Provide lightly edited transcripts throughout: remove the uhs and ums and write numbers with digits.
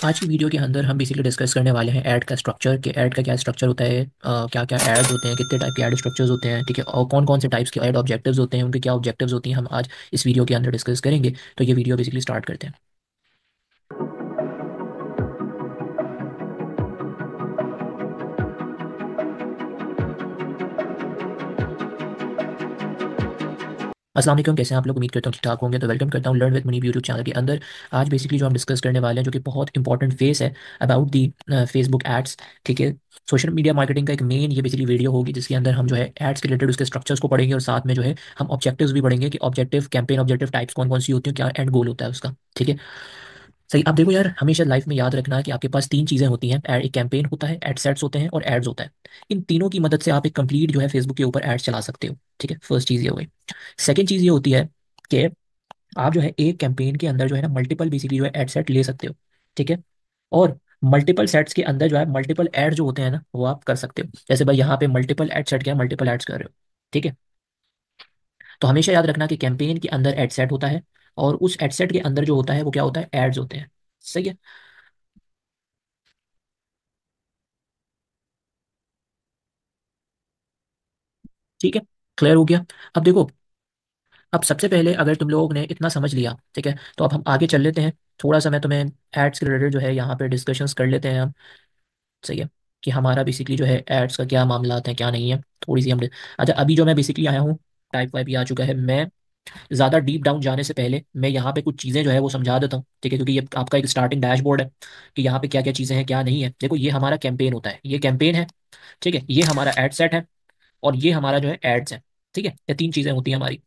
आज की वीडियो के अंदर हम बेसिकली डिस्कस करने वाले हैं ऐड का स्ट्रक्चर कि ऐड का क्या स्ट्रक्चर होता है, क्या क्या ऐड्स होते हैं, कितने टाइप के ऐड स्ट्रक्चर्स होते हैं, ठीक है, और कौन कौन से टाइप्स के ऐड ऑब्जेक्टिव्स होते हैं, उनके क्या ऑब्जेक्टिव्स होती हैं, हम आज इस वीडियो के अंदर डिस्कस करेंगे। तो ये वीडियो बेसिकली स्टार्ट करते हैं। अस्सलाम वालेकुम, कैसे हैं आप लोग? उम्मीद करता हूँ ठीक ठाक होंगे। तो वेलकम करता हूँ learn with Munib YouTube channel के अंदर। आज बेसिकली जो हम डिस्कस करने वाले हैं, जो कि बहुत इंपॉर्टेंट फेस है अबाउट दी फेसबुक एड्स, ठीक है। सोशल मीडिया मार्केटिंग का एक मेन ये बेसिकली वीडियो होगी जिसके अंदर हम जो है एड्स के रिलेटेड उसके स्ट्रक्चर्स को पढ़ेंगे और साथ में जो है हम ऑब्जेक्टिव्स भी पढ़ेंगे कि ऑब्जेक्टिव कैंपेन ऑब्जेक्टिव टाइप्स कौन कौन सी होती हैं, क्या एंड गोल होता है उसका, ठीक है। सही। आप देखो यार, हमेशा लाइफ में याद रखना है कि आपके पास तीन चीज़ें होती हैं। एक कैंपेन होता है, एड सेट्स होते हैं और एड्स होता है। इन तीनों की मदद से आप एक कंप्लीट जो है फेसबुक के ऊपर एड्स चला सकते हो, ठीक है। फर्स्ट चीज़ ये हो गई। सेकंड चीज़ ये होती है कि आप जो है एक कैंपेन के अंदर जो है ना मल्टीपल बेसिकली जो है एड सेट ले सकते हो, ठीक है। और मल्टीपल सेट्स के अंदर जो है मल्टीपल एड जो होते हैं ना वो आप कर सकते हो। जैसे भाई यहाँ पे मल्टीपल एड सेट क्या है, मल्टीपल एड्स कर रहे हो, ठीक है। तो हमेशा याद रखना कि कैंपेन के अंदर एड सेट होता है और उस एड सेट के अंदर जो होता है वो क्या होता है, एड्स होते हैं। सही है, ठीक है। क्लियर हो गया। अब देखो, अब सबसे पहले अगर तुम लोगों ने इतना समझ लिया, ठीक है, तो अब हम आगे चल लेते हैं। थोड़ा सा मैं तुम्हें एड्स के रिलेटेड जो है यहाँ पे डिस्कशंस कर लेते हैं हम। सही है, कि हमारा बेसिकली जो है एड्स का क्या मामला है क्या नहीं है, थोड़ी सी हम अच्छा अभी जो मैं बेसिकली आया हूँ, टाइप वाइप ये आ चुका है। मैं ज़्यादा डीप डाउन जाने से पहले मैं यहाँ पे कुछ चीज़ें जो है वो समझा देता हूँ, ठीक है, क्योंकि ये आपका एक स्टार्टिंग डैशबोर्ड है कि यहाँ पे क्या क्या चीज़ें हैं क्या नहीं है। देखो, ये हमारा कैंपेन होता है, ये कैंपेन है, ठीक है। ये हमारा एड सेट है और ये हमारा जो है एड्स है, ठीक है। ये तीन चीज़ें होती हैं हमारी।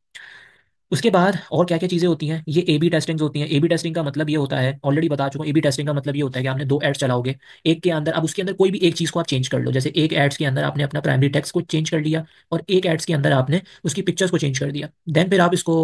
उसके बाद और क्या क्या चीज़ें होती हैं, ये ए बी टेस्टिंग्स होती हैं। ए बी टेस्टिंग का मतलब ये होता है, ऑलरेडी बता चुका हूँ। ए बी टेस्टिंग का मतलब ये होता है कि आपने दो एड्स चलाओगे, एक के अंदर अब उसके अंदर कोई भी एक चीज़ को आप चेंज कर लो। जैसे एक एड्स के अंदर आपने अपना प्राइमरी टेक्स्ट को चेंज कर लिया और एक एड्स के अंदर आपने उसकी पिक्चर्स को चेंज कर दिया। देन फिर आप इसको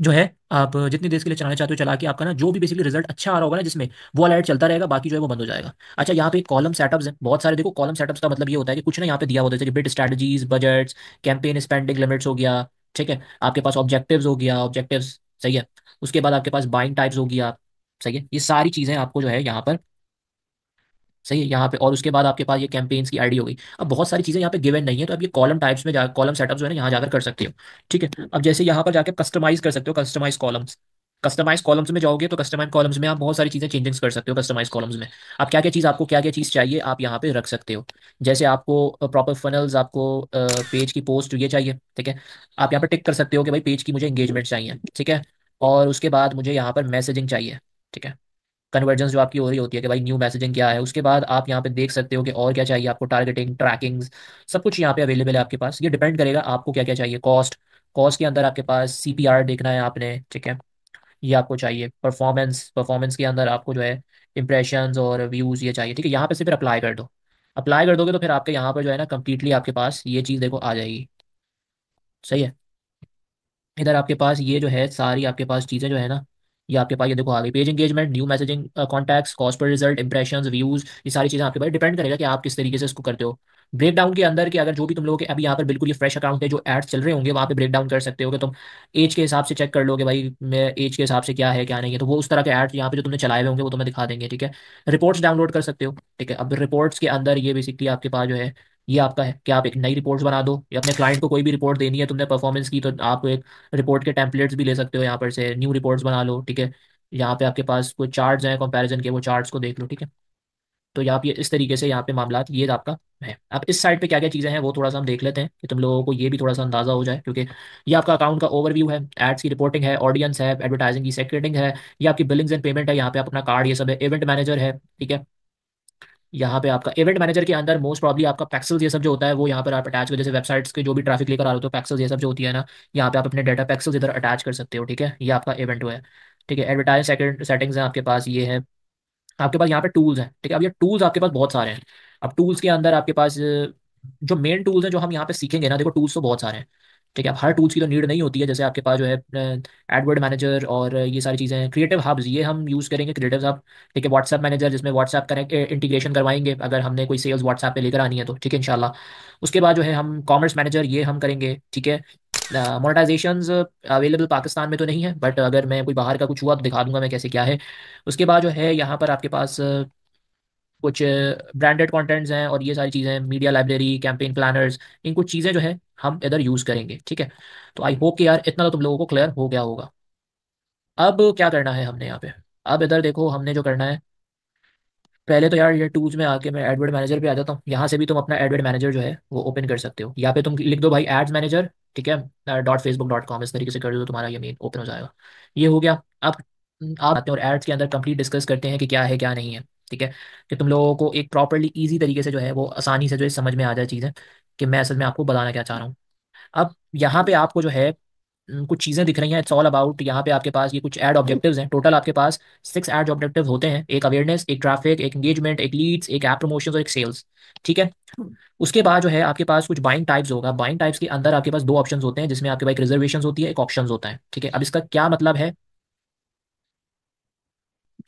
जो है आप जितनी देर के लिए चलाना चाहते हो चला के आपका ना जो भी बेसिकली रिजल्ट अच्छा आ रहा होगा ना जिसमें, वो वाला ऐड चलता रहेगा, बाकी जो है वो बंद हो जाएगा। अच्छा, यहाँ पे कॉलम सेटअप्स हैं बहुत सारे। देखो, कॉलम सेटअप्स का मतलब ये होता है कि कुछ ना यहाँ पे दिया होता है जैसे कि bid strategies, budgets, campaign spending limits हो गया, ठीक है। आपके पास ऑब्जेक्टिव्स हो गया, ऑब्जेक्टिव्स, सही है। उसके बाद आपके पास बाइंग टाइप्स हो गया, सही है। ये सारी चीज़ें आपको जो है यहाँ पर, सही है, यहाँ पे। और उसके बाद आपके पास ये कैंपेन्स की आईडी हो गई। अब बहुत सारी चीज़ें यहाँ पे गिवन नहीं है, तो अब ये कॉलम टाइप्स में जा कॉलम सेटअप जो है ना यहाँ जाकर कर सकते हो, ठीक है। अब जैसे यहाँ पर जाकर कस्टमाइज कर सकते हो, कस्टमाइज कॉलम्स। कस्टमाइज कॉलम्स में जाओगे तो कस्टमाइज कॉलम्स में आप बहुत सारी चीज़ें चेंजेस कर सकते हो। कस्टमाइज कॉलम्स में आप क्या क्या चीज़, आपको क्या क्या चीज़ चाहिए आप यहाँ पे रख सकते हो। जैसे आपको प्रॉपर फनल्स, आपको पेज की पोस्ट ये चाहिए, ठीक है। आप यहाँ पर टिक कर सकते हो कि भाई पेज की मुझे इंगेजमेंट चाहिए, ठीक है। और उसके बाद मुझे यहाँ पर मैसेजिंग चाहिए, ठीक है। कन्वर्जेंस जो आपकी हो रही होती है कि भाई न्यू मैसेजिंग क्या है। उसके बाद आप यहाँ पे देख सकते हो कि और क्या चाहिए आपको, टारगेटिंग, ट्रैकिंग्स, सब कुछ यहाँ पे अवेलेबल है आपके पास। ये डिपेंड करेगा आपको क्या क्या चाहिए। कॉस्ट, कॉस्ट के अंदर आपके पास सीपीआर देखना है आपने, ठीक है, ये आपको चाहिए। परफॉर्मेंस, परफॉर्मेंस के अंदर आपको जो है इंप्रेशंस और व्यूज़ ये चाहिए, ठीक है। यहाँ पे से फिर अप्लाई कर दो। अप्लाई कर दोगे तो फिर आपके यहाँ पर जो है ना कम्प्लीटली आपके पास ये चीज़ देखो आ जाएगी, सही है। इधर आपके पास ये जो है सारी आपके पास चीज़ें जो है ना, ये आपके पास ये देखो आ गई। Page engagement, new messaging, contacts, cost per result, impressions, views, ये सारी चीज़ें आपके पास डिपेंड करेगा कि आप किस तरीके से इसको करते हो। ब्रेक डाउन के अंदर कि अगर जो भी तुम लोग के अभी यहाँ पर बिल्कुल ये फ्रेश अकाउंट है, जो एड्स चल रहे होंगे वहाँ पे ब्रेक डाउन कर सकते हो कि तुम एज के हिसाब से चेक कर लोगे भाई मैं एज के हिसाब से क्या है क्या नहीं है, तो वो उस तरह के एड्स यहाँ पे जो तुमने चलाए हुए होंगे वो तुम्हें दिखा देंगे, ठीक है। रिपोर्ट्स डाउनलोड कर सकते हो, ठीक है। अब रिपोर्ट्स के अंदर ये बेसिकली आपके पास जो है ये आपका है कि आप एक नई रिपोर्ट्स बना दो, या अपने क्लाइंट को कोई भी रिपोर्ट देनी है तुमने परफॉर्मेंस की, तो आप एक रिपोर्ट के टेम्पलेट्स भी ले सकते हो यहाँ पर से, न्यू रिपोर्ट्स बना लो, ठीक है। यहाँ पे आपके पास कोई चार्ट्स हैं कंपैरिजन के, वो चार्ट्स को देख लो, ठीक है। तो यहाँ पे इस तरीके से यहाँ पे मामला ये आपका है। अब इस साइड पे क्या क्या चीज़ें हैं वो थोड़ा सा हम देख लेते हैं कि तुम लोगों को ये भी थोड़ा सा अंदाजा हो जाए, क्योंकि ये आपका अकाउंट का ओवरव्यू है, एड्स की रिपोर्टिंग है, ऑडियंस है, एडवर्टाइजिंग की सेक्रेटिंग है, ये आपकी बिलिंग्स एंड पेमेंट है, यहाँ पे अपना कार्ड ये सब है, इवेंट मैनेजर है, ठीक है। यहाँ पे आपका इवेंट मैनेजर के अंदर मोस्ट प्रॉब्ली आपका पैक्सल्स ये सब जो होता है वो यहाँ पर आप अटैच कर, जैसे वेबसाइट्स के जो भी ट्रैफिक लेकर आ रहे हो तो पैक्सल्स ये सब जो होती है ना, यहाँ पे आप अपने डाटा पैक्सल्स इधर अटैच कर सकते हो, ठीक है। ये आपका इवेंट है, ठीक है। एडवर्टाइज सेटिंग्स हैं आपके पास, ये है आपके पास। यहाँ पे टूल्स हैं, ठीक है। अब ये टूल्स आपके पास बहुत सारे हैं। अब टूल्स के अंदर आपके पास जो मेन टूल्स हैं जो हम यहाँ पे सीखेंगे ना, देखो टूल्स तो बहुत सारे हैं, ठीक है। अब हर टूल्स की तो नीड नहीं होती है। जैसे आपके पास जो है एडवर्ड मैनेजर और ये सारी चीज़ें हैं, क्रिएटिव हब्स ये हम यूज़ करेंगे, क्रिएटिव हब, ठीक है। व्हाट्सएप मैनेजर जिसमें व्हाट्सएप कनेक्ट इंटीग्रेशन करवाएंगे अगर हमने कोई सेल्स व्हाट्सएप पे लेकर आनी है तो, ठीक है, इंशाल्लाह। उसके बाद जो है हम कॉमर्स मैनेजर ये हम करेंगे, ठीक है। मोनेटाइजेशंस अवेलेबल पाकिस्तान में तो नहीं है, बट अगर मैं कोई बाहर का कुछ हुआ तो दिखा दूंगा मैं कैसे क्या है। उसके बाद जो है यहाँ पर आपके पास कुछ ब्रांडेड कंटेंट्स हैं और ये सारी चीज़ें, मीडिया लाइब्रेरी, कैंपेन प्लानर्स, इन कुछ चीज़ें जो है हम इधर यूज़ करेंगे, ठीक है। तो आई होप कि यार इतना तो तुम लोगों को क्लियर हो गया होगा। अब क्या करना है हमने यहाँ पे, अब इधर देखो हमने जो करना है, पहले तो यार ये टूल्स में आके मैं एडवर्ड मैनेजर पे आ जाता हूँ। यहाँ से भी तुम अपना एडवर्ड मैनेजर जो है वो ओपन कर सकते हो, या पे तुम लिख दो भाई एड्स मैनेजर, ठीक है, .facebook.com, इस तरीके से कर दो तो तुम्हारा ये मेन ओपन हो जाएगा। ये हो गया। अब आप आते हैं और एड्स के अंदर कंप्लीट डिस्कस करते हैं कि क्या है क्या नहीं है, ठीक है, कि तुम लोगों को एक प्रॉपरली ईजी तरीके से जो है वो आसानी से जो है समझ में आ जाए चीज़ें, कि मैं असल में आपको बताना क्या चाह रहा हूँ। अब यहाँ पे आपको जो है कुछ चीज़ें दिख रही हैं, इट्स ऑल अबाउट, यहाँ पे आपके पास ये कुछ ऐड ऑब्जेक्टिव्स हैं। टोटल आपके पास 6 ऐड ऑब्जेक्टिव होते हैं, एक अवेयरनेस, एक ट्रैफिक, एक एंगेजमेंट, एक लीड्स, एक ऐप प्रमोशन और एक सेल्स, ठीक है। उसके बाद जो है आपके पास कुछ बाइंग टाइप्स होगा। बाइंग टाइप्स के अंदर आपके पास दो ऑप्शंस होते हैं, जिसमें आपके पास एक रिजर्वेशन होती है, एक ऑप्शंस होता है, ठीक है। अब इसका क्या मतलब है,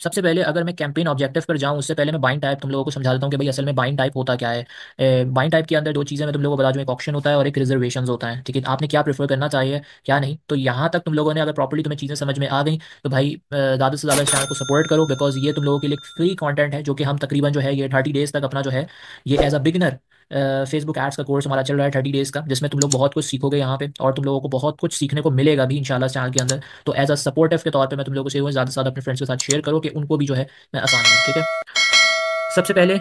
सबसे पहले अगर मैं कैंपेन ऑब्जेक्टिव पर जाऊं उससे पहले मैं बाइंग टाइप तुम लोगों को समझा देता हूँ कि भाई असल में बाइंग टाइप होता क्या है। बाइंग टाइप के अंदर दो चीज़ें मैं तुम लोगों को बता दूं, एक ऑप्शन होता है और एक रिजर्वेशन होता है, ठीक है। आपने क्या प्रेफर करना चाहिए क्या नहीं, तो यहाँ तक तुम लोगों ने अगर प्रॉपर्ली तुम्हें चीज़ें समझ में आ गई तो भाई ज़्यादा से ज़्यादा इस चैनल को सपोर्ट करो, बिकॉज ये तुम लोगों के लिए फ्री कॉन्टेंट है, जो कि हम तकरीबन जो है ये 30 डेज तक अपना जो है ये as a beginner Facebook ads का कोर्स हमारा चल रहा है 30 डेज का, जिसमें तुम लोग बहुत कुछ सीखोगे यहाँ पे, और तुम लोगों को बहुत कुछ सीखने को मिलेगा भी इंशाल्लाह इस चैनल के अंदर। तो एज अ सपोर्टिव के तौर पे मैं तुम लोगों से ज़्यादा से ज़्यादा अपने फ्रेंड्स के साथ शेयर करो कि उनको भी जो है मैं आसान हूँ, ठीक है। सबसे पहले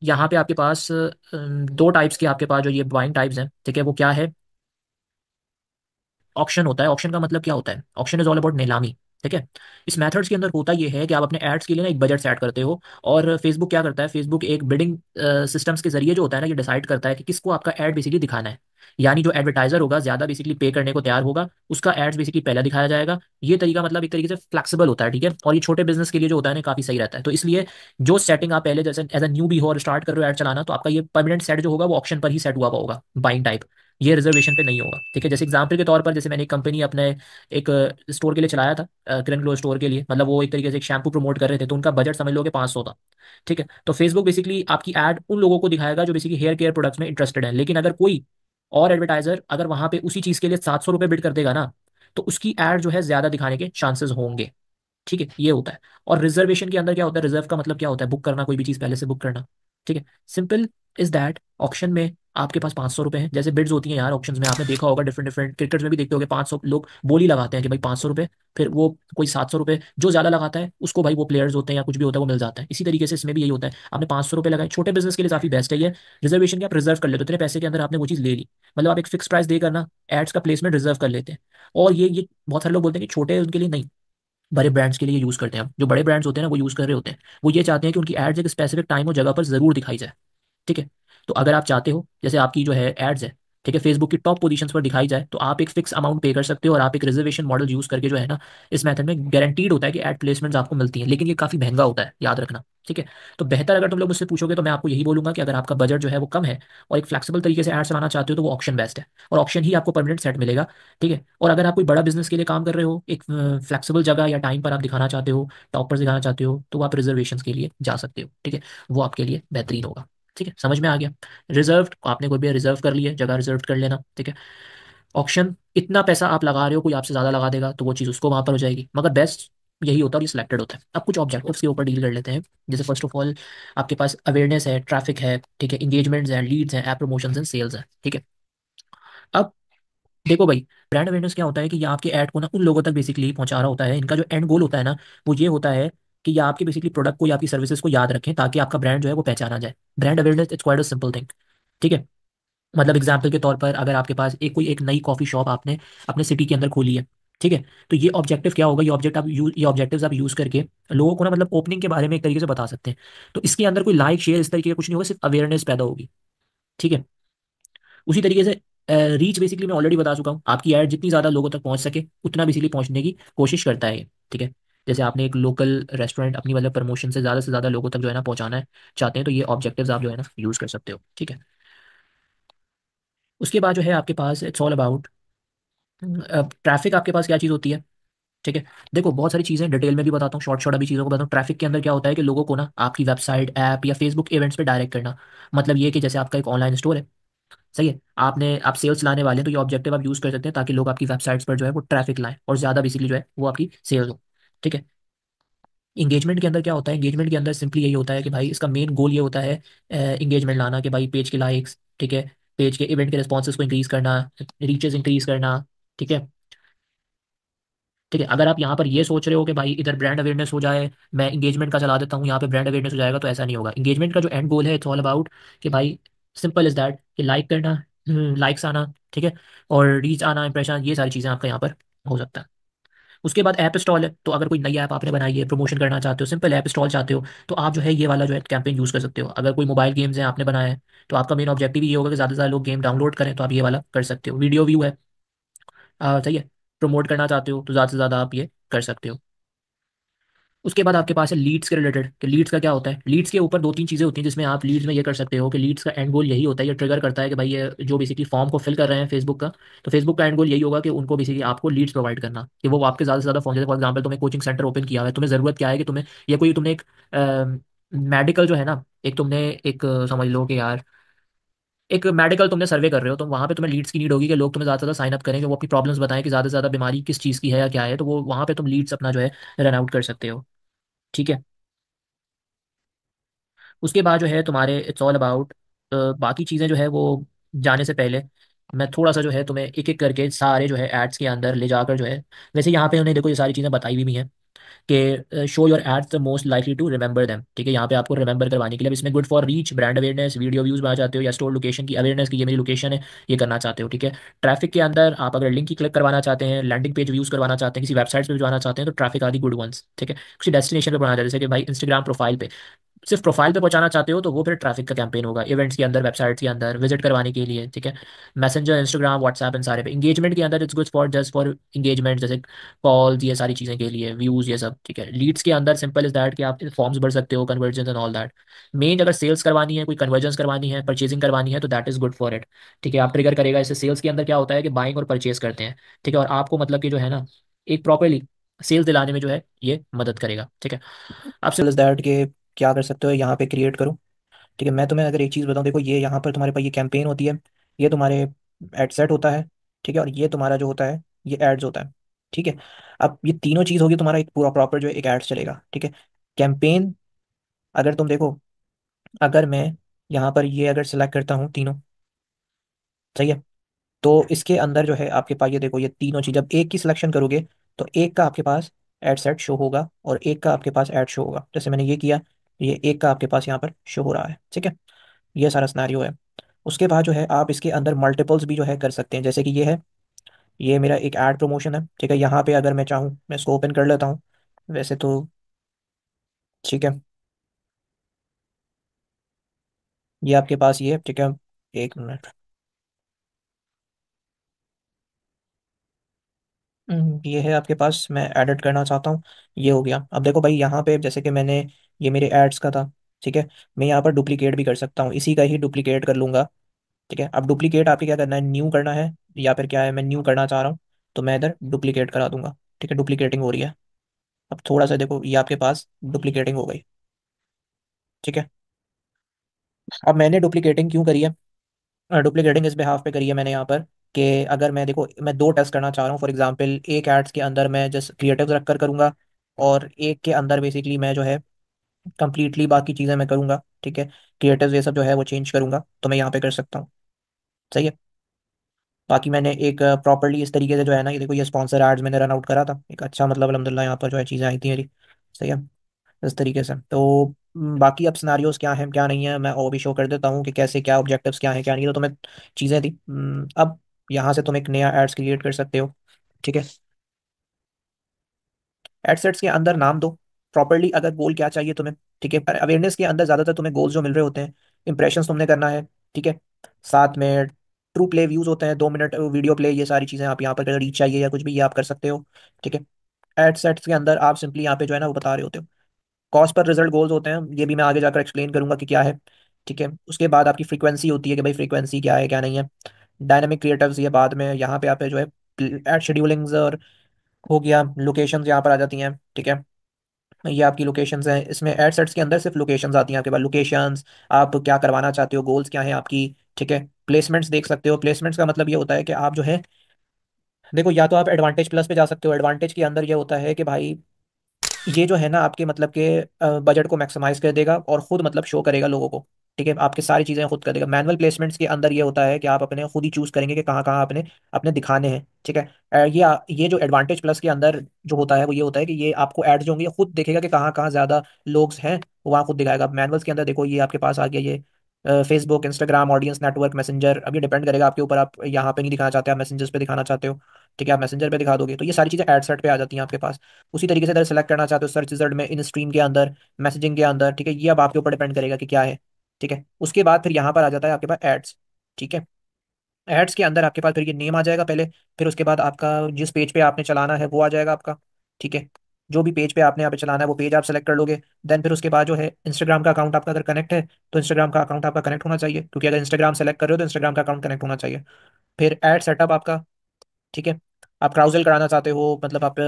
यहाँ पे आपके पास दो टाइप्स के आपके पास जो ये बाइंग टाइप्स हैं, ठीक है, वो क्या है, ऑक्शन होता है। ऑक्शन का मतलब क्या होता है, ऑक्शन इज ऑल अबाउट नीलामी, ठीक है। इस मेथड्स के अंदर होता ये है कि आप अपने एड्स के लिए ना एक बजट सेट करते हो, और फेसबुक क्या करता है, फेसबुक एक बिडिंग सिस्टम्स के जरिए जो होता है ना ये डिसाइड करता है कि किसको आपका एड बेसिकली दिखाना है। यानी जो एडवर्टाइजर होगा ज्यादा बेसिकली पे करने को तैयार होगा, उसका एड्स बेसिकली पहले दिखाया जाएगा। ये तरीका मतलब एक तरीके से फ्लेक्सिबल होता है, ठीक है, और ये छोटे बिजनेस के लिए जो होता है ना काफी सही रहता है। तो इसलिए जो सेटिंग आप पहले जैसे एज अ न्यू भी हो और स्टार्ट कर रहे हो ऐड चलाना, तो आपका ये परमानेंट सेट जो होगा वो ऑप्शन पर ही सेट हुआ होगा, बाइंग टाइप, ये रिजर्वेशन पे नहीं होगा, ठीक है। जैसे एग्जांपल के तौर पर, जैसे मैंने एक कंपनी अपने एक स्टोर के लिए चलाया था, किरण ग्लो स्टोर के लिए, मतलब वो एक तरीके से एक शैम्पू प्रमोट कर रहे थे, तो उनका बजट समझ लो कि 500 था, ठीक है। तो फेसबुक बेसिकली आपकी एड उन लोगों को दिखाएगा जो बेसिकली हेयर केयर प्रोडक्ट्स में इंटरेस्टेड है, लेकिन अगर कोई और एडवर्टाइजर अगर वहां पे उसी चीज के लिए 700 रुपये बिड कर देगा ना, तो उसकी एड जो है ज्यादा दिखाने के चांसेस होंगे, ठीक है, ये होता है। और रिजर्वेशन के अंदर क्या होता है, रिजर्व का मतलब क्या होता है, बुक करना, कोई भी चीज़ पहले से बुक करना, ठीक है। सिंपल इज दैट, ऑप्शन में आपके पास 500 रुपये हैं, जैसे बिड्स होती हैं यार ऑप्शंस में, आपने देखा होगा डिफरेंट डिफरेंट क्रिकेट में भी देखते होगे, 500 लोग बोली लगाते हैं कि भाई 500 रुपये, फिर वो कोई 700 रुपये जो ज़्यादा लगाता है उसको भाई वो प्लेयर्स होते हैं या कुछ भी होता है वो मिल जाता है। इसी तरीके से इसमें भी यही होता है, आपने 500 रुपये लगाए, छोटे बिजनेस के लिए काफ़ी बेस्ट है ये। रिजर्वेशन की आप रिजर्व कर लेते हो, इतने पैसे के अंदर आपने वो चीज़ ले ली, मतलब आप एक फिक्स प्राइस देकर ना एड्स का प्लेसमेंट रिजर्व कर लेते हैं। और ये बहुत सारे लोग बोलते हैं कि छोटे हैं उनके लिए नहीं, बड़े ब्रांड्स के लिए यूज़ करते हैं। हम जो बड़े ब्रांड्स होते हैं ना वो यूज़ कर रहे होते हैं, वो ये चाहते हैं कि उनकी एड्स एक स्पेसिफिक टाइम और जगह पर ज़रूर दिखाई जाए, ठीक है। तो अगर आप चाहते हो जैसे आपकी जो है एड्स है, ठीक है, फेसबुक की टॉप पोजीशंस पर दिखाई जाए, तो आप एक फिक्स अमाउंट पे कर सकते हो, और आप एक रिजर्वेशन मॉडल यूज़ करके जो है ना, इस मेथड में गारंटीड होता है कि एड प्लेसमेंट्स आपको मिलती हैं, लेकिन ये काफ़ी महंगा होता है, याद रखना, ठीक है। तो बेहतर अगर तुम लोग मुझसे पूछोगे तो मैं आपको यही बोलूंगा कि अगर आपका बजट जो है वो कम है और एक फ्लेक्सिबल तरीके से एड चलाना चाहते हो तो वो ऑप्शन बेस्ट है, और ऑप्शन ही आपको परमानेंट सेट मिलेगा, ठीक है। और अगर आप कोई बड़ा बिजनेस के लिए काम कर रहे हो, एक फ्लेक्सिबल जगह या टाइम पर आप दिखाना चाहते हो, टॉप पर दिखाना चाहते हो, तो आप रिजर्वेशन के लिए जा सकते हो, ठीक है, वो आपके लिए बेहतरीन होगा, ठीक है, समझ में आ गया। रिजर्व आपने कोई भी रिजर्व कर लिया, जगह रिजर्व कर लेना, ठीक है। ऑप्शन इतना पैसा आप लगा रहे हो, कोई आपसे ज़्यादा लगा देगा तो वो चीज़ उसको वहाँ पर हो जाएगी, मगर बेस्ट यही होता है और ये सिलेक्टेड होता है। अब कुछ ऑब्जेक्टिव्स के ऊपर डील कर लेते हैं। जैसे फर्स्ट ऑफ ऑल आपके पास अवेयरनेस है, ट्रैफिक है, ठीक है, इंगेजमेंट्स हैं, लीड्स हैं, ऐप प्रमोशंस एंड सेल्स हैं, ठीक है। अब देखो भाई, ब्रांड अवेयरनेस क्या होता है कि ये आपके ऐड को ना उन लोगों तक बेसिकली पहुंचा रहा होता है, इनका जो एंड गोल होता है ना वो ये होता है कि ये आपके बेसिकली प्रोडक्ट को या आपकी सर्विसेज को याद रखें, ताकि आपका ब्रांड जो है वो पहचाना जाए। Brand awareness it's quite a simple thing, ठीक है। मतलब एग्जाम्पल के तौर पर अगर आपके पास एक कोई एक नई कॉफ़ी शॉप आपने अपने सिटी के अंदर खोली है, ठीक है, तो ये ऑब्जेक्टिव क्या होगा, ये ऑब्जेक्टिव्स आप यूज़ करके लोगों को ना मतलब ओपनिंग के बारे में एक तरीके से बता सकते हैं। तो इसके अंदर कोई लाइक शेयर इस तरीके का कुछ नहीं होगा, सिर्फ अवेयरनेस पैदा होगी, ठीक है। उसी तरीके से रीच बेसिकली मैं ऑलरेडी बता चुका हूँ, आपकी ऐड जितनी ज़्यादा लोगों तक पहुँच सके उतना बेसिकली पहुँचने की कोशिश करता है ये, ठीक है। जैसे आपने एक लोकल रेस्टोरेंट अपनी मतलब प्रमोशन से ज़्यादा लोगों तक जो है ना पहुँचाना है चाहते हैं, तो ये ऑब्जेक्टिव्स आप जो है ना यूज़ कर सकते हो, ठीक है। उसके बाद जो है आपके पास इट्स ऑल अबाउट ट्रैफिक। आपके पास क्या चीज़ होती है, ठीक है। देखो बहुत सारी चीज़ें डिटेल में भी बताता हूँ, शॉर्ट शॉर्ट अभी चीज़ों को बताता हूँ। ट्रैफिक के अंदर क्या होता है कि लोगों को ना आपकी वेबसाइट, ऐप या फेसबुक इवेंट्स पे डायरेक्ट करना। मतलब ये कि जैसे आपका एक ऑनलाइन स्टोर है, सही है। आप सेल्स लाने वाले हैं तो ये ऑब्जेक्टिव आप यूज़ कर सकते हैं ताकि लोग आपकी वेबसाइट्स पर जो है वो ट्रैफिक लाएं और ज़्यादा बेसिकली जो है वो आपकी सेल्स हो। ठीक है। इंगेजमेंट के अंदर क्या होता है, इंगेजमेंट के अंदर सिंपली यही होता है कि भाई इसका मेन गोल ये होता है इंगेजमेंट लाना, कि भाई पेज के लाइक्स, ठीक है, पेज के इवेंट के रिस्पॉन्सेज को इंक्रीज करना, रीचेस इंक्रीज करना। ठीक है। ठीक है। अगर आप यहाँ पर ये सोच रहे हो कि भाई इधर ब्रांड अवेयरनेस हो जाए, मैं इंगेजमेंट का चला देता हूँ, यहाँ पे ब्रांड अवेयरनेस हो जाएगा, तो ऐसा नहीं होगा। इंगेजमेंट का जो एंड गोल है इट्स ऑल अबाउट कि भाई सिंपल इज दैट कि लाइक करना, लाइक्स आना, ठीक है, और रीच आना, इंप्रेशन, ये सारी चीज़ें आपका यहाँ पर हो सकता है। उसके बाद ऐप इंस्टॉल है, तो अगर कोई नई ऐप आपने बनाई है, प्रमोशन करना चाहते हो, सिंपल ऐप इंस्टॉल चाहते हो, तो आप जो है ये वाला जो है कैंपेन यूज़ कर सकते हो। अगर कोई मोबाइल गेम्स है आपने बनाया है, तो आपका मेन ऑब्जेक्टिव ये होगा कि ज़्यादा से ज़्यादा लोग गेम डाउनलोड करें, तो आप ये वाला कर सकते हो। वीडियो व्यू है, सही है, प्रमोट करना चाहते हो तो ज़्यादा से ज़्यादा आप ये कर सकते हो। उसके बाद आपके पास है लीड्स के रिलेटेड, कि लीड्स का क्या होता है। लीड्स के ऊपर दो तीन चीज़ें होती हैं जिसमें आप लीड्स में ये कर सकते हो कि लीड्स का एंड गोल यही होता है, ये ट्रिगर करता है कि भाई ये जो बेसिकली फॉर्म को फिल कर रहे हैं फेसबुक का, तो फेसबुक का एंड गोल यही होगा कि उनको बेसिकली आपको लीड्स प्रोवाइड करना, कि वो आपके ज़्यादा से ज़्यादा फॉर्म, जैसे फॉर एग्जाम्पल तुम्हें कोचिंग सेंटर ओपन किया है, तुम्हें ज़रूरत क्या है कि तुम्हें, ये कोई तुमने एक मेडिकल जो है ना, एक तुमने एक समझ लो कि यार एक मेडिकल तुमने सर्वे कर रहे हो, तो वहाँ पे तुम्हें लीड्स की नीड होगी कि लोग तुम्हें ज़्यादा से ज़्यादा साइन अप करें, कि वो अपनी प्रॉब्लम्स बताएं कि ज़्यादा से ज़्यादा बीमारी किस चीज़ की है या क्या है, तो वो वहाँ पे तुम लीड्स अपना जो है रन आउट कर सकते हो। ठीक है। उसके बाद जो है तुम्हारे इट्स ऑल अबाउट बाकी चीज़ें जो है वो जाने से पहले मैं थोड़ा सा जो है तुम्हें एक एक करके सारे जो है एड्स के अंदर ले जाकर जो है, वैसे यहाँ पे उन्हें देखो ये सारी चीज़ें बताई भी हैं कि show your ads the most likely to remember them. ठीक है, यहाँ पे आपको रिमेंबर करवाने के लिए, अब इसमें good for reach, brand awareness, video views बनाना चाहते हो, या स्टोर लोकेशन की अवेयरनेस की ये मेरी लोकेशन है, ये करना चाहते हो। ठीक है। ट्रैफिक के अंदर आप अगर लिंक की क्लिक करवाना चाहते हैं, लैंडिंग पेज व्यूज करवाना चाहते हैं, किसी वेबसाइट पे भिजवाना चाहते हैं, तो ट्रैफिक आदि गुड वंस। ठीक है। किसी डेस्टिनेशन पे बनाना चाहते हैं, जैसे कि भाई इंस्टाग्राम प्रोफाइल पे, सिर्फ प्रोफाइल पे पहुंचाना चाहते हो, तो वो फिर ट्रैफिक का कैंपेन होगा, इवेंट्स के अंदर, वेबसाइट्स के अंदर विजिट करवाने के लिए। ठीक है। मैसेंजर, इंस्टाग्राम, व्हाट्सएप, इन सारे पे। इंगेजमेंट के अंदर it's good for just for engagement, जैसे कॉल्स, ये सारी चीज़ें के लिए, व्यूज़, ये सब। ठीक है। लीड्स के अंदर सिंपल इज दैट कि आप फॉर्म्स भर सकते हो, conversion and all that. Main अगर सेल्स करवानी है, कोई कन्वर्जन करवानी है, परचेजिंग करवानी है, तो that is good for it. ठीक है। आप ट्रिगर करेगा इससे। सेल्स के अंदर क्या होता है कि बाइंग और परचेज करते हैं। ठीक है। और आपको मतलब कि जो है ना, एक प्रॉपरली सेल्स दिलाने में जो है ये मदद करेगा। ठीक है। आप सिंपल इज दैट कि क्या कर सकते हो, यहाँ पे क्रिएट करो। ठीक है। मैं तुम्हें अगर एक चीज़ बताऊँ, देखो ये यहाँ पर तुम्हारे पास ये कैंपेन होती है, ये तुम्हारे एड सेट होता है। ठीक है। और ये तुम्हारा जो होता है ये एड्स होता है। ठीक है। अब ये तीनों चीज़ होगी, तुम्हारा एक पूरा प्रॉपर जो है एक एड्स चलेगा। ठीक है। कैंपेन, अगर तुम देखो, अगर मैं यहाँ पर ये अगर सिलेक्ट करता हूँ तीनों, सही है, तो इसके अंदर जो है आपके पास ये देखो ये तीनों चीज़, जब एक की सिलेक्शन करोगे तो एक का आपके पास एड सेट शो होगा और एक का आपके पास एड शो होगा। जैसे मैंने ये किया, ये एक का आपके पास यहाँ पर शो हो रहा है। ठीक है। ये सारा सिनेरियो है। उसके बाद जो है आप इसके अंदर मल्टीपल्स भी जो है कर सकते हैं, जैसे कि ये है, ये मेरा एक ऐड प्रमोशन है। ठीक है। यहाँ पे अगर मैं चाहूँ मैं इसको ओपन कर लेता हूँ वैसे तो। ठीक है। ये आपके पास ये है। ठीक है। एक मिनट। ये है आपके पास, मैं एडिट करना चाहता हूँ। ये हो गया। अब देखो भाई यहाँ पे जैसे कि मैंने, ये मेरे एड्स का था। ठीक है। मैं यहाँ पर डुप्लीकेट भी कर सकता हूँ, इसी का ही डुप्लीकेट कर लूंगा। ठीक है। अब डुप्लीकेट आपके क्या करना है, न्यू करना है, या फिर क्या है, मैं न्यू करना चाह रहा हूँ, तो मैं इधर डुप्लीकेट करा दूंगा। ठीक है। डुप्लीकेटिंग हो रही है। अब थोड़ा सा देखो ये आपके पास डुप्लीकेटिंग हो गई। ठीक है। अब मैंने डुप्लीकेटिंग क्यों करी है, डुप्लीकेटिंग इस बिहाफ पे करी है मैंने यहाँ पर, कि अगर मैं देखो मैं दो टेस्ट करना चाह रहा हूँ, फॉर एग्जांपल एक एड्स के अंदर मैं जस्ट क्रिएटिव रख कर करूँगा, और एक के अंदर बेसिकली मैं जो है कंप्लीटली बाकी चीज़ें मैं करूँगा। ठीक है। क्रिएटिव ये सब जो है वो चेंज करूँगा, तो मैं यहाँ पे कर सकता हूँ। सही है। बाकी मैंने एक प्रॉपरली इस तरीके से जो है ना, ये देखो ये स्पॉन्सर एड्स मैंने रन आउट करा था एक अच्छा, मतलब अलहमदिल्ला यहाँ पर जो है चीज़ें आई थी मेरी। सही है। इस तरीके से तो बाकी अब सिनारियोज क्या हैं क्या नहीं है, मैं और भी शो कर देता हूँ कि कैसे क्या ऑब्जेक्टिव्स क्या हैं क्या नहीं है, तो तुम्हें चीज़ें थी। अब यहाँ से तुम एक नया एड्स क्रिएट कर सकते हो। ठीक है। एडसेट्स के अंदर नाम दो प्रॉपरली, अगर गोल क्या चाहिए तुम्हें। ठीक है। अवेयरनेस के अंदर ज़्यादातर तुम्हें गोल्स जो मिल रहे होते हैं, इंप्रेशंस तुमने करना है। ठीक है। साथ में ट्रू प्ले व्यूज होते हैं, 2 मिनट वीडियो प्ले, ये सारी चीज़ें आप यहाँ पर रीच चाहिए या कुछ भी ये आप कर सकते हो। ठीक है। एडसेट्स के अंदर आप सिंपली यहाँ पे जो है ना वो बता रहे होते हो। कॉस्ट पर रिजल्ट गोल्स होते हैं, ये भी मैं आगे जाकर एक्सप्लेन करूंगा कि क्या है। ठीक है। उसके बाद आपकी फ्रीक्वेंसी होती है कि भाई फ्रीक्वेंसी क्या है क्या नहीं है। डायनामिक क्रिएटिव्स ये बाद में, यहाँ पे आप जो है एड शेड्यूलिंग्स और हो गया, लोकेशंस यहाँ पर आ जाती हैं। ठीक है। ये आपकी लोकेशंस हैं, इसमें एड सेट्स के अंदर सिर्फ लोकेशंस आती हैं आपके पास, लोकेशंस, आप क्या करवाना चाहते हो, गोल्स क्या हैं आपकी। ठीक है। प्लेसमेंट्स देख सकते हो। प्लेसमेंट्स का मतलब ये होता है कि आप जो है, देखो, या तो आप एडवांटेज प्लस पे जा सकते हो। एडवांटेज के अंदर ये होता है कि भाई ये जो है ना आपके मतलब के बजट को मैक्सिमाइज कर देगा और खुद मतलब शो करेगा लोगों को। ठीक है, आपकी सारी चीज़ें खुद कर देगा। मैनुअल प्लेसमेंट्स के अंदर ये होता है कि आप अपने खुद ही चूज करेंगे कि कहाँ कहाँ अपने अपने दिखाने हैं। ठीक है। ये जो एडवांटेज प्लस के अंदर जो होता है वो ये होता है कि ये आपको एड्स जो होंगे ये खुद देखेगा कि कहाँ कहाँ ज़्यादा लोग हैं, वहाँ खुद दिखाएगा। मैनुअल्स के अंदर देखो ये आपके पास आ गया ये Facebook, Instagram, audience network, messenger. अब ये डिपेंड करेगा आपके ऊपर, आप यहाँ पे नहीं दिखाना चाहते, आप मैसेंजर्स पे दिखाना चाहते हो। ठीक है, आप मैसेंजर पे दिखा दोगे तो ये सारी चीज़ें एड सेट पे आ जाती हैं आपके पास। उसी तरीके से अगर सेलेक्ट करना चाहते हो सर्च रिजल्ट में, इन स्ट्रीम के अंदर, मैसेजिंग के अंदर, ठीक है, ये अब आपके ऊपर डिपेंड करेगा कि क्या है। ठीक है, उसके बाद फिर यहाँ पर आ जाता है आपके पास एड्स। ठीक है, एड्स के अंदर आपके पास फिर ये नेम आ जाएगा पहले, फिर उसके बाद आपका जिस पेज पे आपने चलाना है वो आ जाएगा आपका। ठीक है, जो भी पेज पे आपने यहाँ पे चलाना है वो पेज आप सेलेक्ट कर लोगे। देन फिर उसके बाद जो है इंस्टाग्राम का अकाउंट आपका अगर कनेक्ट है तो इंस्टाग्राम का अकाउंट आपका कनेक्ट होना चाहिए, क्योंकि अगर इंस्टाग्राम सेलेक्ट कर रहे हो तो इंस्टाग्राम का अकाउंट कनेक्ट होना चाहिए। फिर एड सेटअप आपका। ठीक है, आप क्राउजल कराना चाहते हो, मतलब आप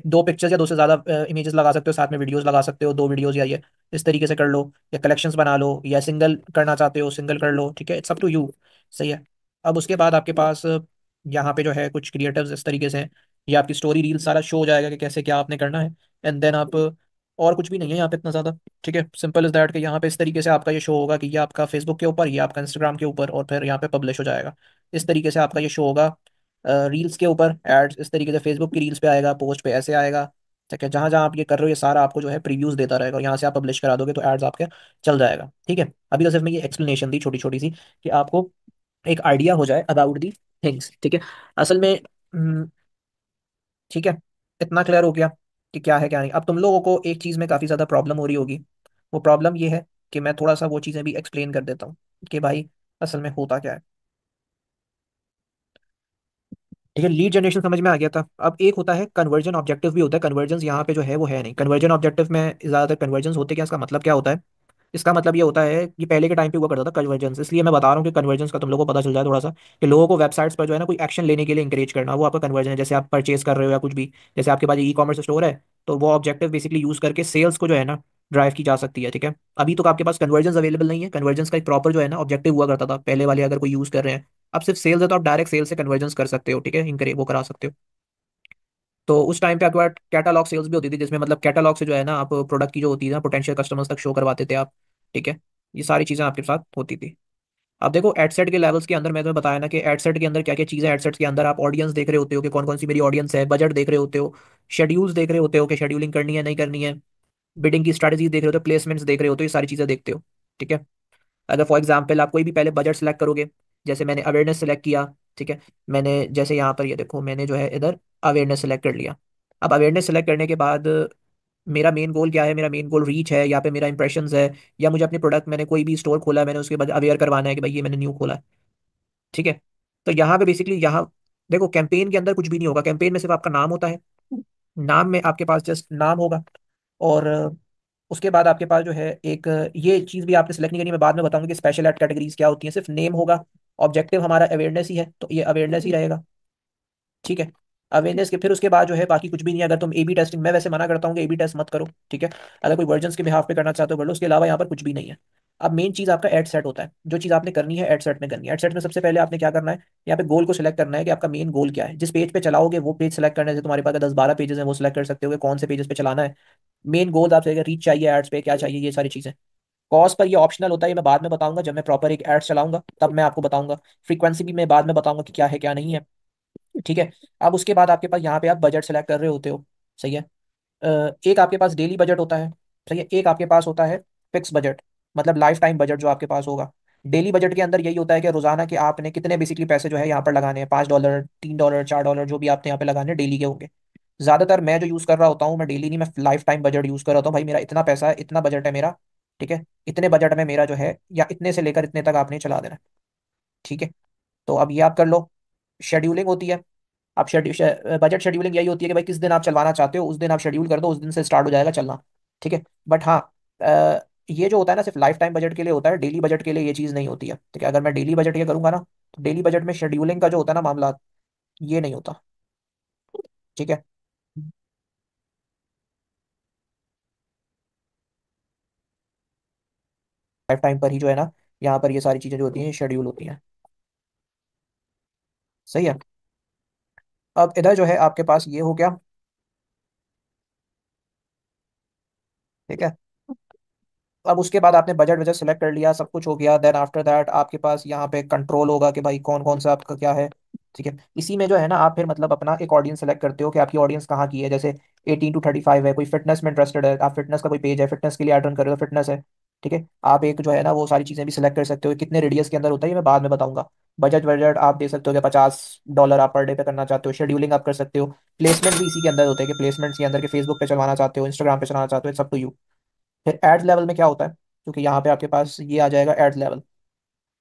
दो पिक्चर्स या दो से ज़्यादा इमेजेस लगा सकते हो, साथ में वीडियोस लगा सकते हो, दो वीडियोस या ये इस तरीके से कर लो, या कलेक्शंस बना लो, या सिंगल करना चाहते हो सिंगल कर लो। ठीक है, इट्स अप टू यू। सही है। अब उसके बाद आपके पास यहाँ पे जो है कुछ क्रिएटिव्स इस तरीके से हैं। ये आपकी स्टोरी रील सारा शो हो जाएगा कि कैसे क्या आपने करना है। एंड देन आप, और कुछ भी नहीं है यहाँ पे इतना ज़्यादा। ठीक है, सिंपल इज दैट कि यहाँ पे इस तरीके से आपका ये शो होगा कि ये आपका फेसबुक के ऊपर, ये आपका इंस्टाग्राम के ऊपर, और फिर यहाँ पे पब्लिश हो जाएगा। इस तरीके से आपका ये शो होगा। रील्स के ऊपर एड्स इस तरीके से फेसबुक की रील्स पे आएगा, पोस्ट पे ऐसे आएगा। ठीक है, जहाँ जहाँ आप ये कर रहे हो ये सारा आपको जो है प्रीव्यूज देता रहेगा, और यहाँ से आप पब्लिश करा दोगे तो एड्स आपके चल जाएगा। ठीक है, अभी तो सिर्फ मैं ये एक्सप्लेनेशन दी छोटी छोटी सी कि आपको एक आइडिया हो जाए अबाउट दी थिंग्स। ठीक है, असल में ठीक है, इतना क्लियर हो गया कि क्या है क्या नहीं। अब तुम लोगों को एक चीज़ में काफ़ी ज़्यादा प्रॉब्लम हो रही होगी। वो प्रॉब्लम ये है कि मैं थोड़ा सा वो चीज़ें भी एक्सप्लेन कर देता हूँ कि भाई असल में होता क्या है। ठीक है, लीड जनरेशन समझ में आ गया था। अब एक होता है कन्वर्जन ऑब्जेक्टिव भी होता है। कन्वर्जन यहाँ पे जो है वो है नहीं। कन्वर्जन ऑब्जेक्टिव में ज़्यादातर कन्वर्जन होते क्या, इसका मतलब क्या होता है? इसका मतलब ये होता है कि पहले के टाइम पे हुआ करता था कन्वर्जेंस, इसलिए मैं बता रहा हूँ कि कन्वर्जेंस का तुम लोगों को पता चल जाए थोड़ा सा, कि लोगों को वेबसाइट्स पर जो है ना कोई एक्शन लेने के लिए इंकरेज करना, वो आपका कन्वर्जन है। जैसे आप परचेज कर रहे हो या कुछ भी, जैसे आपके पास ई कॉमर्स स्टोर है, तो वो ऑब्जेक्टिव बेसिकली यूज करके सेल्स को जो है ना ड्राइव की जा सकती है। ठीक है, अभी तो आपके पास कन्वर्जन अवेलेबल नहीं है। कन्वर्जन का एक प्रॉपर जो है ना ऑब्जेक्टिव हुआ करता था पहले वाले, अगर कोई यूज कर रहे हैं। अब सिर्फ सेल्स है तो आप डायरेक्ट सेल्स से कन्वर्जन कर सकते हो। ठीक है, इनकरे वो करा सकते हो। तो उस टाइम पे आपके पास कैटालॉग सेल्स भी होती थी, जिसमें मतलब कैटालॉग से जो है ना आप प्रोडक्ट की जो होती है ना पोटेंशियल कस्टमर्स तक शो करवाते थे आप। ठीक है, ये सारी चीज़ें आपके साथ होती थी। अब देखो एडसेट के लेवल्स के अंदर मैं तुम्हें बताया ना कि एडसेट के अंदर क्या क्या चीज़ें। एडसेट के अंदर आप ऑडियंस देख रहे होते हो कि कौन कौन सी मेरी ऑडियंस है, बजट देख रहे होते हो, शेड्यूल्स देख रहे होते हो कि शेड्यूलिंग करनी है नहीं करनी है, बिडिंग की स्ट्रैटेजी देख रहे होते हो, प्लेसमेंट्स देख रहे होते हो, ये सारी चीज़ें देखते हो। ठीक है, अगर फॉर एग्जाम्पल आप कोई भी पहले बजट सेलेक्ट करोगे, जैसे मैंने अवेयरनेस सेलेक्ट किया। ठीक है, मैंने जैसे यहाँ पर ये देखो मैंने जो है इधर अवेयरनेस सेलेक्ट कर लिया। अब अवेयरनेस सेलेक्ट करने के बाद मेरा मेन गोल क्या है? मेरा मेन गोल रीच है, या पे मेरा इंप्रेशंस है, या मुझे अपने प्रोडक्ट, मैंने कोई भी स्टोर खोला है मैंने उसके बाद अवेयर करवाना है कि भाई ये मैंने न्यू खोला है। ठीक है, तो यहाँ पे बेसिकली यहाँ देखो कैंपेन के अंदर कुछ भी नहीं होगा। कैंपेन में सिर्फ आपका नाम होता है। नाम में आपके पास जस्ट नाम होगा, और उसके बाद आपके पास जो है एक ये चीज़ भी आपने सेलेक्ट नहीं करनी, मैं बाद में बताऊंगा कि स्पेशल एड कैटेगरीज क्या होती हैं। सिर्फ नेम होगा। ऑब्जेक्टिव हमारा अवेयरनेस ही है तो ये अवेयरनेस ही रहेगा। ठीक है, अवेयरनेस के फिर उसके बाद जो है बाकी कुछ भी नहीं है। अगर तुम ए बी टेस्टिंग, मैं वैसे मना करता हूँ कि ए बी टेस्ट मत करो। ठीक है, अगर कोई वर्जन्स के बिहाफ पे करना चाहते हो कर लो, उसके अलावा यहाँ पर कुछ भी नहीं है। अब मेन चीज़ आपका एड सेट होता है। जो चीज़ आपने करनी है एड सेट में करनी है। एड सेट में सबसे पहले आपने क्या करना है, यहाँ पे गोल को सिलेक्ट करना है कि आपका मेन गोल क्या है। जिस पेज पे चलाओगे वो पेज सेलेक्ट करने से, तुम्हारे पास 10-12 पेजेस हैं वो सिलेक्ट कर सकते हो कि कौन से पेजेस पे चलाना है। मेन गोल आपसे रीच चाहिए, एड्स पे क्या चाहिए, ये सारी चीज़ें। कॉस्ट पर ये ऑप्शनल होता है, ये मैं बाद में बताऊंगा जब मैं प्रॉपर एक एड्स चलाऊंगा तब मैं आपको बताऊंगा। फ्रीक्वेंसी भी मैं बाद में बताऊंगा कि क्या है क्या नहीं है। ठीक है, अब उसके बाद आपके पास यहाँ पे आप बजट सेलेक्ट कर रहे होते हो। सही है। एक आपके पास डेली बजट होता है। सही है, एक आपके पास होता है फिक्स बजट, मतलब लाइफ टाइम बजट जो आपके पास होगा। डेली बजट के अंदर यही होता है कि रोजाना के आपने कितने बेसिकली पैसे जो है यहाँ पर लगाने हैं, $5, $3, $4, जो भी आपने यहाँ पे लगाने हैं डेली के होंगे। ज्यादातर मैं जो यूज कर रहा होता हूँ, मैं डेली नहीं, मैं लाइफ टाइम बजट यूज कर रहा होता हूँ। भाई मेरा इतना पैसा है, इतना बजट है मेरा। ठीक है, इतने बजट में मेरा जो है, या इतने से लेकर इतने तक आपने चला देना है। ठीक है, तो अब ये आप कर लो। शेड्यूलिंग होती है। आप बजट शेड्यूलिंग यही होती है कि भाई किस दिन आप चलवाना चाहते हो उस दिन आप शेड्यूल कर दो, उस दिन से स्टार्ट हो जाएगा चलना। ठीक है, बट हाँ, अ, ये जो होता है ना सिर्फ लाइफ टाइम बजट के लिए होता है, डेली बजट के लिए ये चीज़ नहीं होती है। ठीक है, अगर मैं डेली बजट ये करूंगा ना, तो डेली बजट में शेड्यूलिंग का जो होता है ना मामला, ये नहीं होता। ठीक है, लाइफ टाइम पर ही जो है ना यहाँ पर ये सारी चीज़ें जो होती हैं शेड्यूल होती हैं। सही है। अब इधर जो है आपके पास ये हो गया। ठीक है। अब उसके बाद आपने बजट वजट सेलेक्ट कर लिया, सब कुछ हो गया, देन आफ्टर दैट आपके पास यहाँ पे कंट्रोल होगा कि भाई कौन कौन सा आपका क्या है। ठीक है। इसी में जो है ना आप फिर मतलब अपना एक ऑडियंस सेलेक्ट करते हो कि आपकी ऑडियंस कहाँ की है। जैसे 18 to 35 है, कोई फिटनेस में इंटरेस्टेड है, आप फिटनेस का कोई पेज है, फिटनेस के लिए ऐड रन कर रहे हो, फिटनेस है। ठीक है। आप एक जो है ना वो सारी चीज़ें भी सिलेक्ट कर सकते हो, कितने रेडियस के अंदर होता है ये मैं बाद में बताऊंगा। बजट बजट आप दे सकते हो कि $50 आप पर डे पे करना चाहते हो, शेड्यूलिंग आप कर सकते हो। प्लेसमेंट भी इसी के अंदर होते हैं कि प्लेसमेंट्स के अंदर के फेसबुक पे चलवाना चाहते हो, इंस्टाग्राम पे चलाना चाहते हो, सब टू यू। फिर एड्स लेवल में क्या होता है, क्योंकि यहाँ पे आपके पास ये आ जाएगा एड्स लेवल।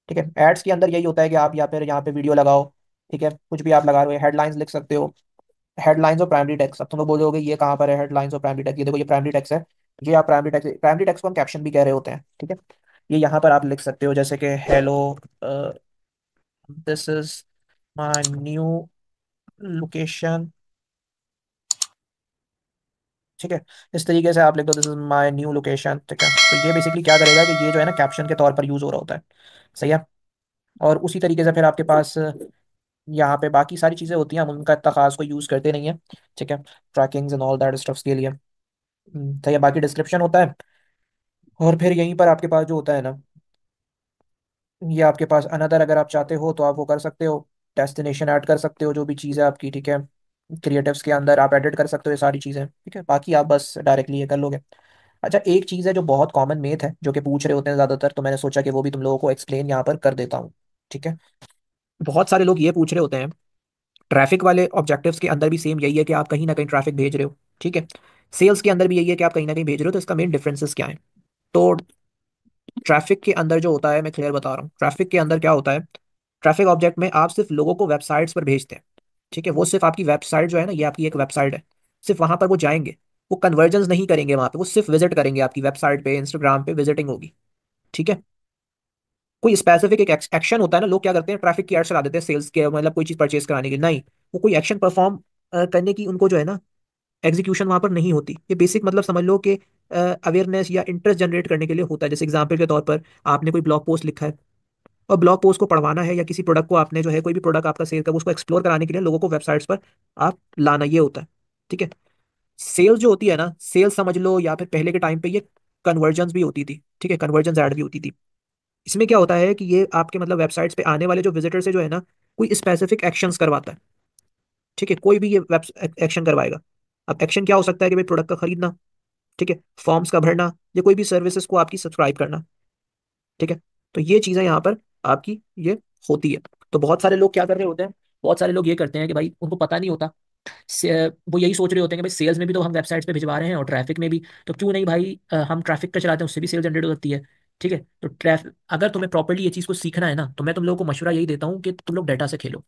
ठीक है। एड्स के अंदर यही होता है कि आप या फिर यहाँ पे वीडियो लगाओ। ठीक है। कुछ भी आप लगा रहे हो, हेडलाइंस लिख सकते हो। हेडलाइंस और प्राइमरी टेक्स्ट, अब तुम लोग बोलोगे ये कहाँ पर है हेडलाइंस और प्राइमरी टेक्स्ट, ये देखो ये प्राइमरी टेक्स्ट है। ये आप प्राइमरी टेक्स्ट को हम कैप्शन भी कह रहे होते हैं। ठीक है। ये यहाँ पर आप लिख सकते हो जैसे कि hello, this is my new location. ठीक है। इस तरीके से आप लिख दो this is my new location. ठीक है। तो ये बेसिकली क्या करेगा कि ये जो है ना कैप्शन के तौर पर यूज हो रहा होता है। सही है। और उसी तरीके से फिर आपके पास यहाँ पे बाकी सारी चीज़ें होती हैं, हम उनका इतना खास को यूज़ करते नहीं है। ठीक है। ट्रैकिंग्स एंड ऑल दैट स्टफ्स के लिए। तो ये बाकी डिस्क्रिप्शन होता है। और फिर यहीं पर आपके पास जो होता है ना, ये आपके पास अनदर, अगर आप चाहते हो तो आप वो कर सकते हो, डेस्टिनेशन ऐड कर सकते हो जो भी चीज़ है आपकी। ठीक है। क्रिएटिव्स के अंदर आप एडिट कर सकते हो ये सारी चीज़ें। ठीक है। बाकी आप बस डायरेक्टली ये कर लोगे। अच्छा, एक चीज़ है जो बहुत कॉमन मेथ है जो कि पूछ रहे होते हैं ज़्यादातर, तो मैंने सोचा कि वो भी तुम लोगों को एक्सप्लेन यहाँ पर कर देता हूँ। ठीक है। बहुत सारे लोग ये पूछ रहे होते हैं, ट्रैफिक वाले ऑब्जेक्टिव्स के अंदर भी सेम यही है कि आप कहीं ना कहीं ट्रैफिक भेज रहे हो। ठीक है। सेल्स के अंदर भी यही है कि आप कहीं ना कहीं भेज रहे हो, तो इसका मेन डिफरेंसेस क्या है। तो ट्रैफिक के अंदर जो होता है, मैं क्लियर बता रहा हूँ, ट्रैफिक के अंदर क्या होता है। ट्रैफिक ऑब्जेक्ट में आप सिर्फ लोगों को वेबसाइट्स पर भेजते हैं। ठीक है। वो सिर्फ आपकी वेबसाइट जो है ना, ये आपकी एक वेबसाइट है, सिर्फ वहां पर वो जाएंगे। वो कन्वर्जन्स नहीं करेंगे वहां पे, वो सिर्फ विजिट करेंगे आपकी वेबसाइट पे, इंस्टाग्राम पे विजिटिंग होगी। ठीक है। कोई स्पेसिफिक एक एक्शन होता है ना, लोग क्या करते हैं ट्रैफिक की एड चला देते हैं सेल्स के, मतलब कोई चीज परचेज कराने की, नहीं। वो कोई एक्शन परफॉर्म करने की उनको जो है ना एग्जीक्यूशन वहां पर नहीं होती। ये बेसिक मतलब समझ लो कि अवेयरनेस या इंटरेस्ट जनरेट करने के लिए होता है। जैसे एग्जांपल के तौर पर आपने कोई ब्लॉग पोस्ट लिखा है, और ब्लॉग पोस्ट को पढ़वाना है, या किसी प्रोडक्ट को आपने जो है कोई भी प्रोडक्ट आपका सेल का उसको एक्सप्लोर कराने के लिए लोगों को वेबसाइट्स पर आप लाना, ये होता है। ठीक है। सेल्स जो होती है ना, सेल्स समझ लो, या फिर पहले के टाइम पे ये कन्वर्जन्स भी होती थी। ठीक है। कन्वर्जन्स ऐड भी होती थी। इसमें क्या होता है कि ये आपके मतलब वेबसाइट्स पे आने वाले जो विजिटर से जो है ना कोई स्पेसिफिक एक्शंस करवाता है। ठीक है। कोई भी ये वेब एक्शन करवाएगा। अब एक्शन क्या हो सकता है कि भाई प्रोडक्ट का खरीदना, ठीक है, फॉर्म्स का भरना, या कोई भी सर्विसेज को आपकी सब्सक्राइब करना। ठीक है। तो ये चीजें यहाँ पर आपकी ये होती है। तो बहुत सारे लोग क्या कर रहे होते हैं, बहुत सारे लोग ये करते हैं कि भाई उनको पता नहीं होता। वो यही सोच रहे होते हैं कि भाई सेल्स में भी तो हम वेबसाइट्स पे भिजवा रहे हैं और ट्रैफिक में भी, तो क्यों नहीं भाई हम ट्रैफिक पे चलाते हैं, उससे भी सेल जनरेट होती है। ठीक है। तो ट्रैफिक, अगर तुम्हें प्रॉपर्ली ये चीज़ को सीखना है ना, तो मैं तुम लोगों को मशवरा यही देता हूँ कि तुम लोग डाटा से खेलो।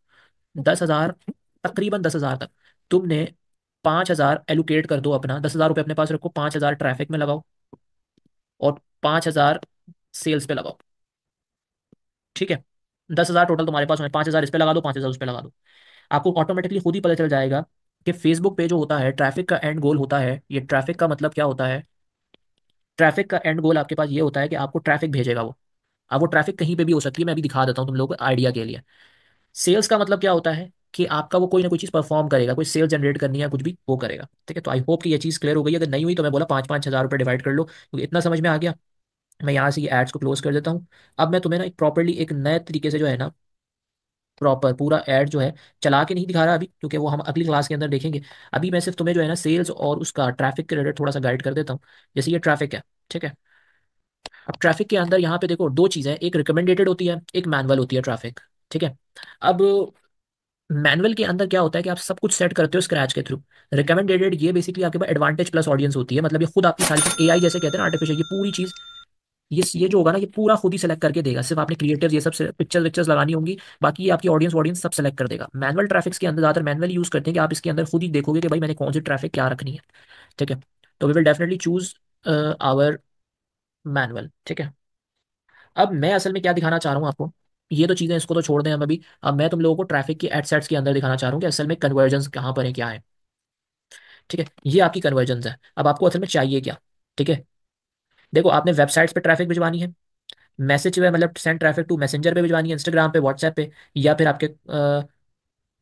10,000, तकरीबन 10,000 तक तुमने 5,000 एलोकेट कर दो, अपना 10,000 रुपये अपने पास रखो, 5,000 ट्रैफिक में लगाओ और 5,000 सेल्स पे लगाओ। ठीक है। 10,000 टोटल तुम्हारे पास होंगे, 5,000 इस पे लगा दो, 5,000 उस पे लगा दो। आपको ऑटोमेटिकली खुद ही पता चल जाएगा कि फेसबुक पे जो होता है ट्रैफिक का एंड गोल होता है, ये ट्रैफिक का मतलब क्या होता है। ट्रैफिक का एंड गोल आपके पास ये होता है कि आपको ट्रैफिक भेजेगा वो। अब वो ट्रैफिक कहीं पे भी हो सकती है, मैं अभी दिखा देता हूँ तुम लोगों को आइडिया के लिए। सेल्स का मतलब क्या होता है कि आपका वो कोई ना कोई चीज़ परफॉर्म करेगा, कोई सेल जनरेट करनी है, कुछ भी वो करेगा। ठीक है। तो आई होप कि ये चीज़ क्लियर हो गई। अगर नहीं हुई तो मैं बोला 5-5 हज़ार रुपये डिवाइड कर लो, क्योंकि इतना समझ में आ गया। मैं यहाँ से ये एड्स को क्लोज कर देता हूँ। अब मैं तुम्हें ना एक प्रॉपरली एक नए तरीके से जो है ना, प्रॉपर पूरा ऐड जो है चला के नहीं दिखा रहा अभी, क्योंकि वो हम अगली क्लास के अंदर देखेंगे। अभी मैं सिर्फ तुम्हें जो है ना सेल्स और उसका ट्रैफिक के रिलेटेड थोड़ा सा गाइड कर देता हूँ। जैसे ये ट्रैफिक है। ठीक है। अब ट्रैफिक के अंदर यहाँ पे देखो दो चीज़ें, एक रिकमेंडेटेड होती है, एक मैनुअल होती है ट्रैफिक। ठीक है। अब मैनुअल के अंदर क्या होता है कि आप सब कुछ सेट करते हो स्क्रैच के थ्रू। रिकमेंडेटेड ये बेसिकली आपके पास एडवांटेज प्लस ऑडियंस होती है, मतलब ये खुद आपकी सारी चीज़ एआई जैसे कहते हैं ना, आर्टिफिशियल, ये पूरी चीज़, ये जो होगा ना ये पूरा खुद ही सेलेक्ट करके देगा। सिर्फ आपने क्रिएटिव ये सब पिक्चर्स विक्चर्स लगानी होंगी, बाकी ये आपकी ऑडियंस ऑडियंस सब सेलेक्ट कर देगा। मैनुअल ट्रैफिक्स के अंदर ज़्यादातर मैनुअल यूज़ करते हैं कि आप इसके अंदर खुद ही देखोगे कि भाई मैंने कौन सी ट्रैफिक क्या रखनी है। ठीक है। तो we will definitely choose our manual. ठीक है। अब मैं असल में क्या दिखाना चाह रहा हूँ आपको, ये तो चीज़ें इसको तो छोड़ दें हम अभी। अब मैं तुम लोगों को ट्रैफिक की एडसेट्स के अंदर दिखाना चाह रहा हूँ कि असल में कन्वर्जन्स कहाँ पर है, क्या है। ठीक है। ये आपकी कन्वर्जन्स है। अब आपको असल में चाहिए क्या। ठीक है। देखो आपने वेबसाइट्स पे ट्रैफिक भिजवानी है, मैसेज पे मतलब सेंड ट्रैफिक टू मैसेंजर पे भिजवानी है, इंस्टाग्राम पे, व्हाट्सएप पे, या फिर आपके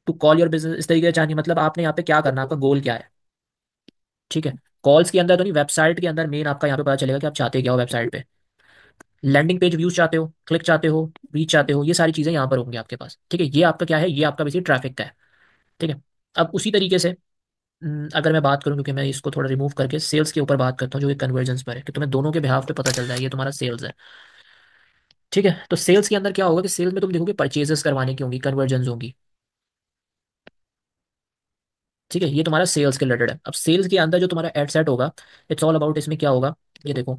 टू कॉल योर बिजनेस, इस तरीके से चाहनी है। मतलब आपने यहाँ पे क्या करना है, आपका गोल क्या है। ठीक है, कॉल्स के अंदर तो नहीं, वेबसाइट के अंदर मेन आपका यहाँ पे पता चलेगा कि आप चाहते क्या हो वेबसाइट पे। लैंडिंग पेज व्यूज चाहते हो, क्लिक चाहते हो, रीच चाहते हो, ये सारी चीज़ें यहाँ पर होंगी आपके पास। ठीक है, ये आपका क्या है, ये आपका बेसिक ट्रैफिक का है। ठीक है, अब उसी तरीके से अगर मैं बात करूं, क्योंकि मैं इसको थोड़ा रिमूव करके सेल्स के ऊपर बात करता हूँ जो कि कन्वर्जन्स पर है, कि तुम्हें दोनों के बिहाफ पे पता चल रहा है ये तुम्हारा सेल्स है। ठीक है, तो सेल्स के अंदर क्या होगा कि सेल्स में तुम देखोगे परचेजेस करवाने की होंगी, कन्वर्जन्स होंगी। ठीक है, ये तुम्हारा सेल्स के रिलेटेड है। अब सेल्स के अंदर जो तुम्हारा एड सेट होगा, इट्स ऑल अबाउट, इसमें क्या होगा, ये देखो,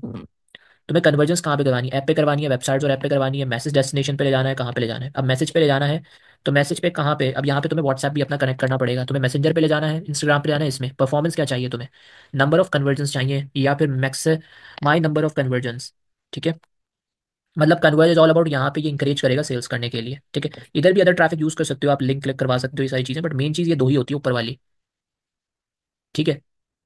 तुम्हें कन्वर्जेंस कहाँ पे करवानी है, ऐप पे करवानी है, वेबसाइट और ऐप पे करवानी है, मैसेज डेस्टिनेशन पे ले जाना है, कहाँ पे ले जाना है। अब मैसेज पे ले जाना है, तो मैसेज पे कहाँ पे, अब यहाँ पे तुम्हें व्हाट्सएप भी अपना कनेक्ट करना पड़ेगा, तुम्हें मैसेंजर पे ले जाना है, इंस्टाग्राम पे ले जाना है। इसमें परफॉर्मेंस क्या चाहिए तुम्हें, नंबर ऑफ कन्वर्जेंस चाहिए या फिर max my number of convergence. ठीक है, मतलब कन्वर्ज इज ऑल अबाउट, यहाँ पे ये इंकरेज करेगा सेल्स करने के लिए। ठीक है, इधर भी अदर ट्रैफिक यूज कर सकते हो, आप लिंक क्लिक करवा सकते हो, ये सारी चीज़ें, बट मेन चीज़ ये दो ही होती है ऊपर वाली। ठीक है,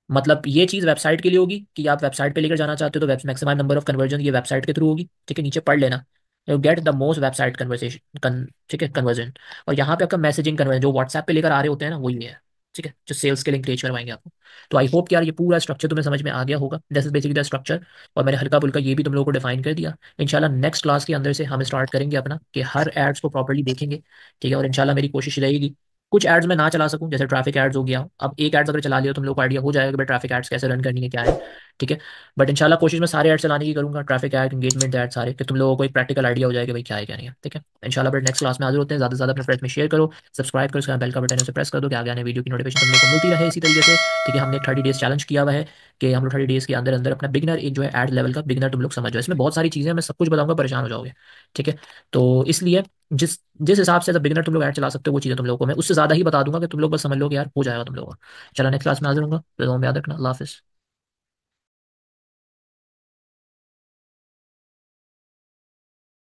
मतलब ये चीज़ वेबसाइट के लिए होगी कि आप वेबसाइट पे लेकर जाना चाहते हो, तो मैक्सिमम नंबर ऑफ कन्वर्जन ये वेबसाइट के थ्रू होगी। ठीक है, नीचे पढ़ लेना, you get the most website conversation, ठीक है, कन्वर्जन। और यहाँ पे आपका मैसेजिंग कन्वर्जन जो व्हाट्सएप पे लेकर आ रहे होते हैं ना, वही है। ठीक है, जो सेल्स के लिए इंक्रेज करवाएंगे आपको। तो आई होप कि यार ये पूरा स्ट्रक्चर तुम्हें समझ में आ गया होगा, this is basically the structure. और मैंने हल्का फुल्का ये भी तुम लोगों को डिफाइन कर दिया। इंशाल्लाह नेक्स्ट क्लास के अंदर से हम स्टार्ट करेंगे अपना, कि हर एड्स को प्रॉपर्ली देखेंगे। ठीक है, और इंशाल्लाह मेरी कोशिश रहेगी कुछ एड्स में ना चला सकूं, जैसे ट्रैफिक एड्स हो गया। अब एक एड्स अगर चला लिया तो तुम लोग को आइडिया हो जाएगा कि भाई ट्रैफिक एड्स कैसे रन करनी है, क्या है। ठीक है, बट इंशाल्लाह कोशिश मैं सारे एड्स चलाने की करूंगा, ट्रैफिक एड, एंगेजमेंट एड, सारे, कि तुम लोगों को एक प्रैक्टिकल आइडिया हो जाएगा कि भाई क्या है क्या नहीं है। ठीक है, इंशाल्लाह बट नेक्स्ट क्लास में हाजिर होते हैं। ज़्यादा से ज़्यादा अपने फ्रेंड्स में शेयर करो, सब्सक्राइब करो, उसका बेल का बटन है उसे प्रेस कर दो कि आगे आने वीडियो की नोटिफिकेशन तुम लोग को मिलती रहे इसी तरीके से। ठीक है, हमने एक 30 डेज चैलेंज किया हुआ है कि हम लोग 30 डेज के अंदर अंदर अपना बिगनर, एक जो है एड लेवल का बिगनर तुम लोग समझ जाओ। इसमें बहुत सारी चीज़ें हैं, मैं सब कुछ बताऊंगा, परेशान हो जाओगे। ठीक है, तो इसलिए जिस जिस हिसाब से बिगिनर तुम लोग ऐड चला सकते हो, वो चीज़ें तुम लोगों को मैं उससे ज़्यादा ही बता दूंगा, कि तुम लोग बस समझ लो कि यार हो जाएगा तुम लोगों का। चलो नेक्स्ट क्लास में हाजिर होऊंगा, तो याद रखना, अल्लाह हाफिज़।